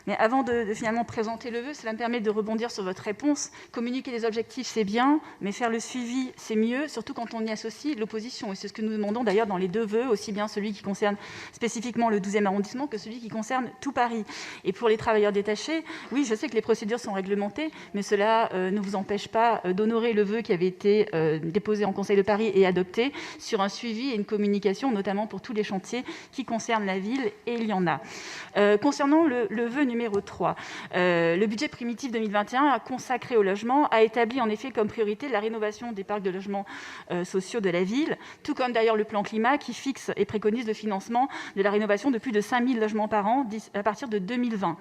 Mais avant de finalement présenter le vœu, cela me permet de rebondir sur votre réponse. Communiquer les objectifs, c'est bien, mais faire le suivi, c'est mieux, surtout quand on y associe l'opposition. Et c'est ce que nous demandons d'ailleurs dans les deux vœux, aussi bien celui qui concerne spécifiquement le 12e arrondissement que celui qui concerne tout Paris. Et pour les travailleurs détachés, oui, je sais que les procédures sont réglementées, mais cela ne vous empêche pas d'honorer le vœu qui avait été déposé en Conseil de Paris et adopté sur un suivi et une communication, notamment pour tous les chantiers qui concernent la ville, et il y en a. Concernant le vœu numéro 3, le budget primitif 2021 consacré au logement a établi en effet comme priorité la rénovation des parcs de logements sociaux de la ville, tout comme d'ailleurs le plan climat qui fixe et préconise le financement de la rénovation de plus de 5000 logements par an à partir de 2020.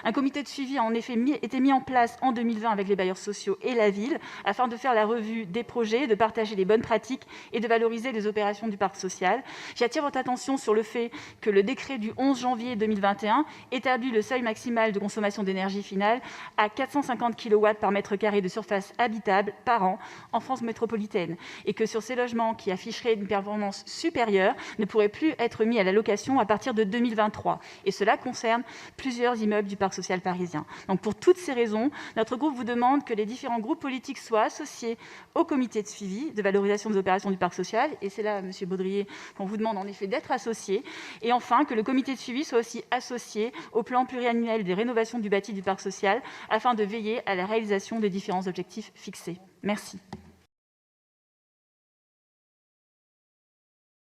Un comité de suivi a en effet été mis en place en 2020 avec les bailleurs sociaux et la ville afin de faire la revue des projets, de partager les bonnes pratiques et de valoriser les opérations du parc social. J'attire votre attention sur le fait que le décret du 11 janvier 2021 établit le seuil maximal de consommation d'énergie finale à 450 kW par mètre carré de surface habitable par an en France métropolitaine et que sur ces logements qui afficheraient une performance supérieure ne pourraient plus être mis à la location à partir de 2023. Et cela concerne plusieurs immeubles du parc social parisien. Donc pour toutes ces raisons, notre groupe vous demande que les différents groupes politiques soient associés au comité de suivi de valorisation des opérations du parc social. Et c'est là, Monsieur Baudrier, qu'on vous demande en effet d'être associé. Et enfin, que le comité de suivi soit aussi associé au plan pluriannuel des rénovations du bâti du parc social afin de veiller à la réalisation des différents objectifs fixés. Merci.